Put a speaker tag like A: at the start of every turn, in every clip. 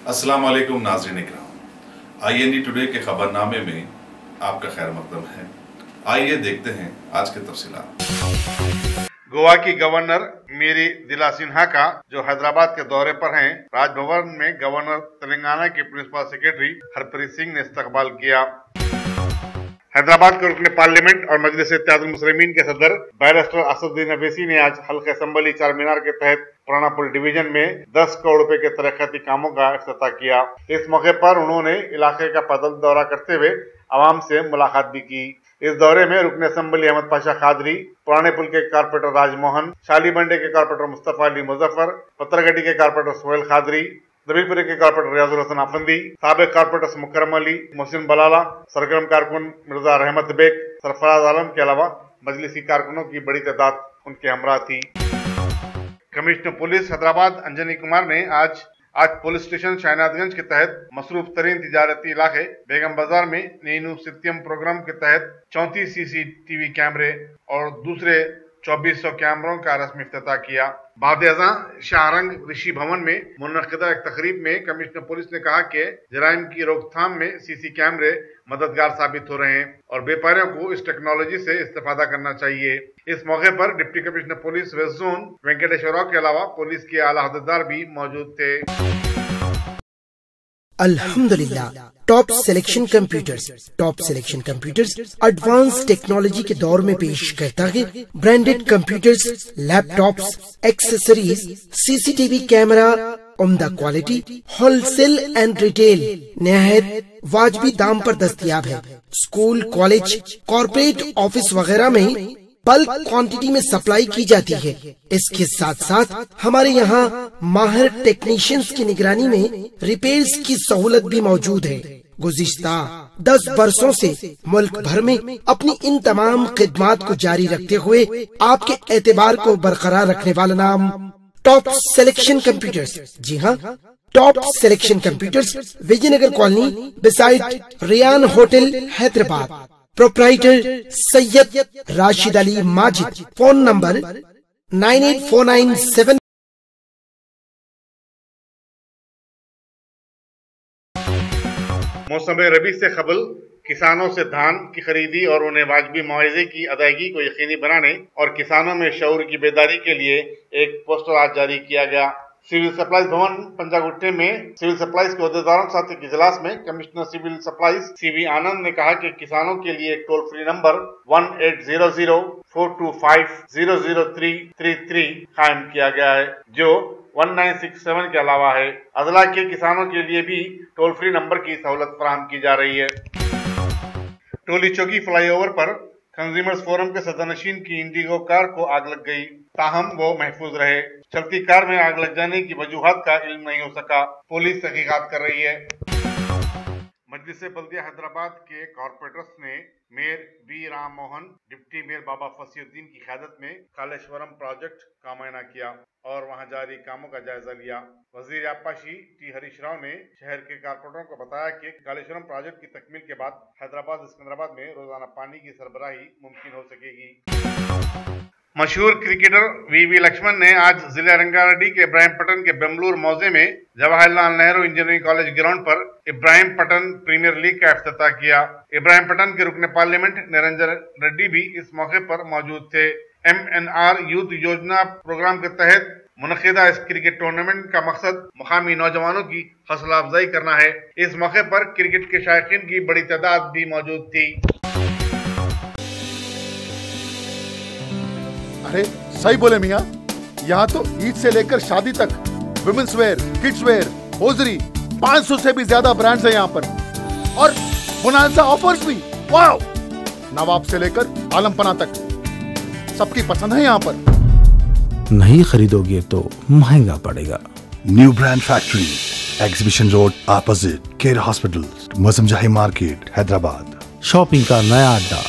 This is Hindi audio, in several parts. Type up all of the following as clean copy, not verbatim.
A: अस्सलाम वालेकुम नाज़रीन इकराम, IND टुडे के खबरनामे में आपका खैर मकदम है। आइए देखते हैं आज के तफसीलात।
B: गोवा की गवर्नर मृदुला सिन्हा का जो हैदराबाद के दौरे पर हैं, राजभवन में गवर्नर तेलंगाना के प्रिंसिपल सेक्रेटरी हरप्रीत सिंह ने इस्तकबाल किया। हैदराबाद के रुकने पार्लियामेंट और मजलिस इत्तेहादुल मुस्लिमीन के सदर बैरिस्टर असदुद्दीन अवैसी ने आज हल्के असम्बली चार मीनार के तहत पुराना पुल डिवीजन में 10 करोड़ रुपए के तरक्याती कामों का इफ्तिताह किया। इस मौके पर उन्होंने इलाके का पैदल दौरा करते हुए आवाम से मुलाकात भी की। इस दौरे में रुकने असम्बली अहमद पाशा कादरी, पुराने पुल के कारपोरेटर राजमोहन, शालीबंडे के कारपोरेटर मुस्तफा अली मुजफ्फर, पत्थरगढ़ी के कारपोरेटर सोहेल खादरी, दबीपुरे के कारपोरेटर रियाजुल हसन आफंदी, साबिक कारपोरेटर मुकरम अली, मोहसिन बलाला, सरगर्म कारकुन मिर्जा रहमत बेग, सरफराज आलम के अलावा मजलिसी कारकुनों की बड़ी तादाद उनके हमरा थी। कमिश्नर पुलिस हैदराबाद अंजनी कुमार ने आज पुलिस स्टेशन शाहनादगंज के तहत मसरूफ तरीन तिजारती इलाके बेगम बाजार में नीनू सित्यम प्रोग्राम के तहत 34 CCTV कैमरे और दूसरे 2400 कैमरों का रस्मी इफ्तिताह किया। बाद-ए-अज़ां शाहरंग ऋषि भवन में मुनक़िदा एक तकरीब में कमिश्नर पुलिस ने कहा कि जराइम की रोकथाम में CC कैमरे मददगार साबित हो रहे हैं और व्यापारियों को इस टेक्नोलॉजी से इस्तेफादा करना चाहिए। इस मौके पर deputy commissioner police west zone Venkateshwar Rao के अलावा पुलिस के आला अहदेदार भी मौजूद थे।
C: अल्हम्दुलिल्लाह, top selection computers advance technology के दौर में पेश करता है branded computers, laptops, accessories, CCTV camera, उम्दा क्वालिटी, होलसेल एंड रिटेल निहायत वाजबी दाम पर दस्तयाब है। स्कूल, कॉलेज, कॉर्पोरेट ऑफिस वगैरह में बल्क क्वांटिटी में सप्लाई की जाती है। इसके साथ साथ हमारे यहाँ माहिर टेक्नीशियंस की निगरानी में रिपेयर्स की सहूलत भी मौजूद है। गुज़िश्ता 10 बरसों से मुल्क भर में अपनी इन तमाम खिदमात को जारी रखते हुए आपके एतबार को बरकरार रखने वाला नाम टॉप सिलेक्शन कंप्यूटर्स। जी हाँ, top selection computers, Vijayanagar colony beside Riyan hotel, Hyderabad. Proprietor Syed Rashid Ali Majid. Phone number 9849
B: मौसम रबी से कबल किसानों से धान की खरीदी और उन्हें वाजबी मुआवजे की अदायगी को यकीनी बनाने और किसानों में शऊर की बेदारी के लिए एक पोस्टर आज जारी किया गया। सिविल सप्लाईज भवन पंजागुट्टे में सिविल सप्लाईज के अहदेदारों के साथ एक इजलास में कमिश्नर सिविल सप्लाईज CV आनंद ने कहा कि किसानों के लिए एक टोल फ्री नंबर 1800-425-00333 कायम किया गया है, जो 1967 के अलावा है। अजला के किसानों के लिए भी टोल फ्री नंबर की सहूलत फराहम की जा रही है। टोली चौकी फ्लाईओवर पर कंज्यूमर्स फोरम के सदरनशीन की इंडिगो कार को आग लग गई, ताहम वो महफूज रहे। चलती कार में आग लग जाने की वजूहात का इल्म नहीं हो सका। पुलिस तहकीकात कर रही है। मजलिस बल्दिया हैदराबाद के कॉर्पोरेटर्स ने mayor B Ram Mohan, deputy mayor Baba Fasiuddin की क़यादत में कालेश्वरम प्रोजेक्ट का मुआयना किया और वहां जारी कामों का जायजा लिया। वजीर आपाशी T हरीश राव ने शहर के कारपोरेटरों को बताया कि कालेश्वरम प्रोजेक्ट की तकमील के बाद हैदराबाद सिकंदराबाद में रोजाना पानी की सरबराही मुमकिन हो सकेगी। मशहूर क्रिकेटर VV लक्ष्मण ने आज जिला रंगारेड्डी के इब्राहिमपट्टन के बेंगलुरु मौजे में Jawaharlal Nehru engineering college ground पर इब्राहिमपट्टन प्रीमियर लीग का इफ्तिताह किया। इब्राहिमपट्टन के रुकने पार्लियामेंट निरंजन रेड्डी भी इस मौके पर मौजूद थे। MNR यूथ योजना प्रोग्राम के तहत मुनक़िदा इस क्रिकेट टूर्नामेंट का मकसद मुकामी नौजवानों की हौसला अफजाई करना है। इस मौके पर क्रिकेट के शायकीन की बड़ी तादाद भी मौजूद थी।
D: अरे सही बोले मियाँ, यहाँ तो ईद से लेकर शादी तक women's wear, kids wear, hosiery 500 से भी ज्यादा ब्रांड्स हैं यहाँ पर और बोनांजा ऑफर्स भी। वाओ! नवाब से लेकर आलमपना तक सबकी पसंद है यहाँ पर।
E: नहीं खरीदोगे तो महंगा पड़ेगा।
F: New brand factory, exhibition road opposite care hospital, मौसमजाही market, Hyderabad.
E: Shopping का नया अड्डा।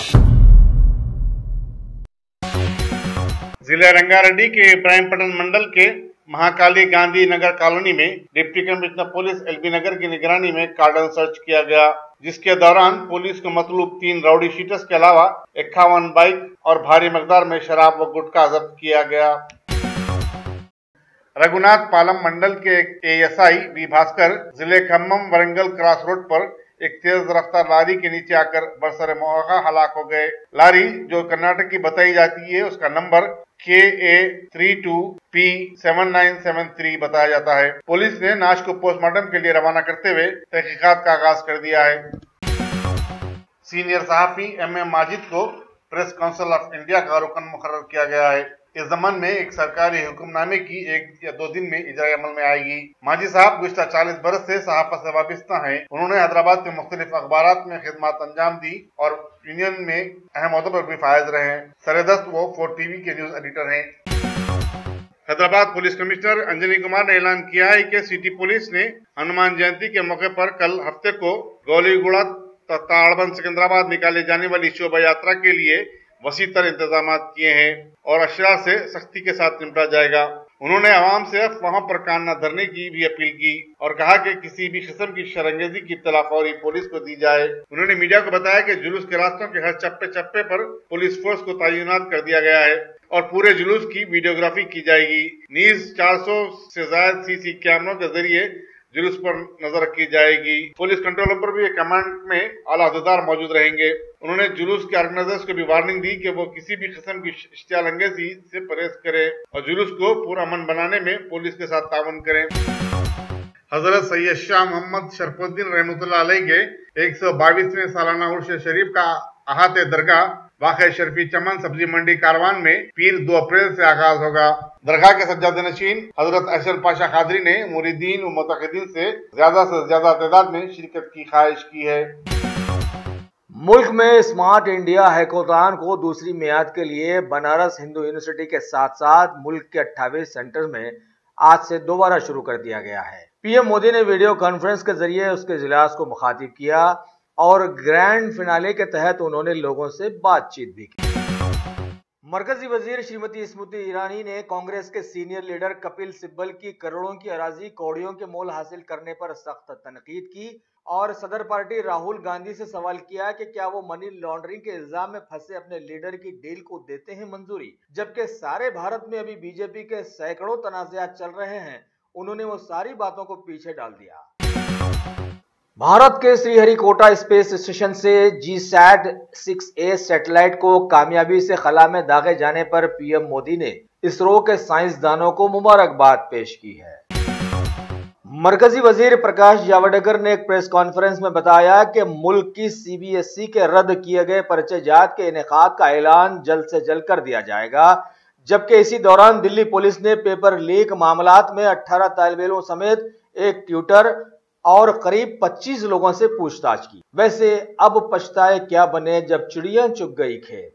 B: जिला रंगारेड्डी के इब्राहिमपट्टन मंडल के महाकाली गांधी नगर कॉलोनी में डिप्टी कमिश्नर पुलिस LB नगर की निगरानी में कार्डन सर्च किया गया, जिसके दौरान पुलिस को मतलूब 3 राउडी शीटर्स के अलावा 51 बाइक और भारी मकदार में शराब व गुटखा जब्त किया गया। रघुनाथ पालम मंडल के एएसआई वी भास्कर जिले खम्मम वरंगल क्रॉस रोड पर एक तेज रफ्तार लारी के नीचे आकर बरसर मौका हलाक हो गए। लारी जो कर्नाटक की बताई जाती है, उसका नंबर KA32P7973 बताया जाता है। पुलिस ने लाश को पोस्टमार्टम के लिए रवाना करते हुए तहकीकात का आगाज कर दिया है। सीनियर सहाफी MM माजिद को प्रेस काउंसिल ऑफ इंडिया का रुकन मुकर्रर किया गया है। इस जमान में एक सरकारी हुक्मनामे की 1 या 2 दिन में इजरा अमल में आएगी। माजी साहब गुज़श्ता 40 बरस से सहाफत से वाबस्ता हैं। उन्होंने हैदराबाद के मुख्तलिफ अखबारात में खिदमत अंजाम दी और यूनियन में अहम ओहदों पर भी फायज रहे हैं। सरदस्त वो 4TV के न्यूज एडिटर हैं। हैदराबाद पुलिस कमिश्नर अंजनी कुमार ने ऐलान किया है कि सिटी पुलिस ने हनुमान जयंती के मौके पर कल हफ्ते को गौलीगुड़ा ताड़बंद सिकंदराबाद निकाले जाने वाली शोभा यात्रा के लिए वसी तर इंतजाम किए हैं और अशरार से सख्ती के साथ निपटा जाएगा। उन्होंने आवाम से वहां पर कान न धरने की भी अपील की और कहा कि किसी भी किस्म की शरंगेजी की इत्तला फौरी पुलिस को दी जाए। उन्होंने मीडिया को बताया कि जुलूस के रास्तों के हर चप्पे चप्पे पर पुलिस फोर्स को तैनात कर दिया गया है और पूरे जुलूस की वीडियोग्राफी की जाएगी। नीज 400 से ज्यादा CC कैमरों के जरिए जुलूस पर नजर रखी जाएगी। पुलिस कंट्रोल रूम पर भी एक कमांड में आला अहदेदार मौजूद रहेंगे। उन्होंने जुलूस के ऑर्गेनाइजर्स को भी वार्निंग दी कि वो किसी भी किस्म की इश्तियाल अंगेजी से परहेज करें और जुलूस को पूरा अमन बनाने में पुलिस के साथ ताउन करें। हजरत सैयद शाह मोहम्मद शरफुद्दीन रहमतुल्लाह अलैह के 122वें सालाना उर्स शरीफ का अहाते दरगाह वाक़ शरीफी चमन सब्जी मंडी कारवान में पीर 2 अप्रैल से आगाज होगा। दरगाह के सज्जाद नशीन हजरत अशरफ पाशा कादरी ने मुरीदीन व मुतक़िदीन से ज्यादा तादाद में शिरकत की ख्वाहिश की है।
G: मुल्क में स्मार्ट इंडिया हैकाथॉन को दूसरी मियाद के लिए बनारस हिंदू यूनिवर्सिटी के साथ साथ मुल्क के 28 सेंटर में आज से दोबारा शुरू कर दिया गया है। PM मोदी ने वीडियो कॉन्फ्रेंस के जरिए उसके इजलास को मुखातिब किया और ग्रैंड फिनाले के तहत उन्होंने लोगों से बातचीत भी की। मरकजी वजीर श्रीमती स्मृति ईरानी ने कांग्रेस के सीनियर लीडर कपिल सिब्बल की करोड़ों की अराजी कौड़ियों के मोल हासिल करने पर सख्त तनकीद की और सदर पार्टी राहुल गांधी से सवाल किया कि क्या वो मनी लॉन्ड्रिंग के इल्जाम में फंसे अपने लीडर की डील को देते हैं मंजूरी, जबकि सारे भारत में अभी बीजेपी के सैकड़ों तनाज़ात चल रहे हैं। उन्होंने वो सारी बातों को पीछे डाल दिया। भारत के श्रीहरिकोटा स्पेस स्टेशन से GSAT-6A सैटेलाइट को कामयाबी से खला में दागे जाने पर PM मोदी ने इसरो के साइंसदानों को मुबारकबाद पेश की है। मरकजी वजीर प्रकाश जावड़ेकर ने एक प्रेस कॉन्फ्रेंस में बताया कि मुल्क की CBSE के रद्द किए गए परिचय-जात के इनेकाद का ऐलान जल्द से जल्द कर दिया जाएगा, जबकि इसी दौरान दिल्ली पुलिस ने पेपर लीक मामलात में 18 तालिब-इल्मों समेत एक ट्यूटर और करीब 25 लोगों से पूछताछ की। वैसे अब पछताए क्या बने जब चिड़िया चुग गई खेत।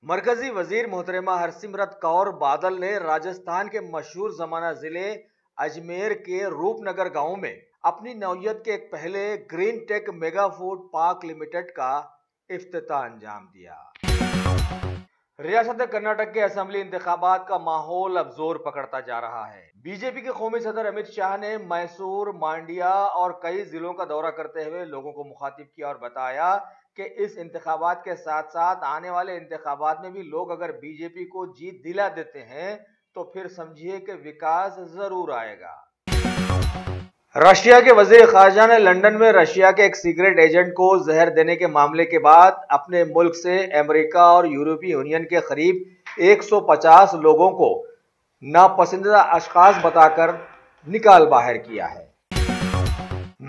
G: मरकजी वजीर मोहतरमा हरसिमरत कौर बादल ने राजस्थान के मशहूर जमाना जिले अजमेर के रूपनगर गांव में अपनी नौयत के एक पहले green tech mega food park limited का इफ्तिताह अंजाम दिया। रियासत कर्नाटक के असेंबली इंतखाबात का माहौल अब जोर पकड़ता जा रहा है। बीजेपी के कौमी सदर अमित शाह ने मैसूर, मांडिया और कई जिलों का दौरा करते हुए लोगों को मुखातिब किया और बताया कि इस इंतखाबात के साथ साथ आने वाले इंतखाबात में भी लोग अगर बीजेपी को जीत दिला देते हैं तो फिर समझिए कि विकास जरूर आएगा। रशिया के वजीर खारजा ने लंदन में रशिया के एक सीक्रेट एजेंट को जहर देने के मामले के बाद अपने मुल्क से अमेरिका और यूरोपीय यूनियन के करीब 150 लोगों को नापसंदीदा अशखास बताकर निकाल बाहर किया है।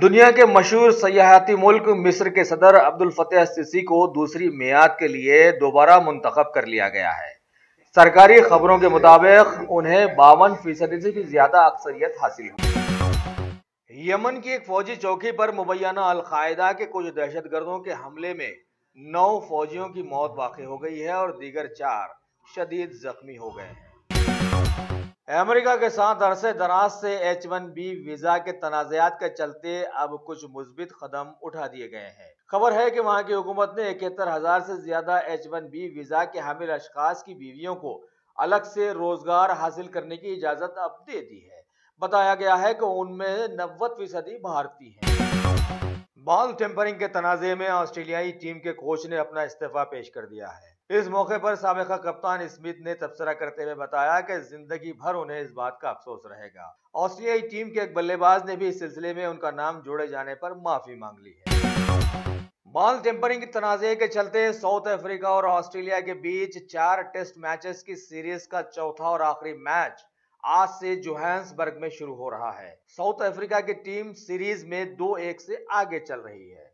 G: दुनिया के मशहूर सयाहती मुल्क मिस्र के सदर अब्दुल फतेह सिसी को दूसरी मियाद के लिए दोबारा मुंतखब कर लिया गया है। सरकारी खबरों के मुताबिक उन्हें 52% से भी ज्यादा अक्सरियत हासिल हुई। यमन की एक फौजी चौकी पर मुबैना अल-कायदा के कुछ दहशतगर्दों के हमले में 9 फौजियों की मौत वाक़ई हो गई है और दीगर 4 शदीद जख्मी हो गए हैं। अमेरिका के साथ अरसे दराज से H-1B वीजा के तनाज़ात के चलते अब कुछ मुस्बित कदम उठा दिए गए हैं। खबर है कि वहां की हुकूमत ने 71,000 से ज्यादा H-1B वीजा के हामिल अशखास की बीवियों को अलग से रोजगार हासिल करने की इजाजत अब दे दी है। बताया गया है कि उनमें 90% भारतीय हैं। बॉल टेम्परिंग के तनाज़े में ऑस्ट्रेलियाई टीम के कोच ने अपना इस्तीफा पेश कर दिया है। इस मौके पर साबिका कप्तान स्मिथ ने तबसरा करते हुए बताया कि जिंदगी भर उन्हें इस बात का अफसोस रहेगा। ऑस्ट्रेलियाई टीम के एक बल्लेबाज ने भी इस सिलसिले में उनका नाम जोड़े जाने पर माफी मांग ली है। बॉल टेम्परिंग के तनाज़े के चलते साउथ अफ्रीका और ऑस्ट्रेलिया के बीच 4 टेस्ट मैचेस की सीरीज का चौथा और आखिरी मैच आज से जोहान्सबर्ग में शुरू हो रहा है। साउथ अफ्रीका की टीम सीरीज में 2-1 से आगे चल रही है।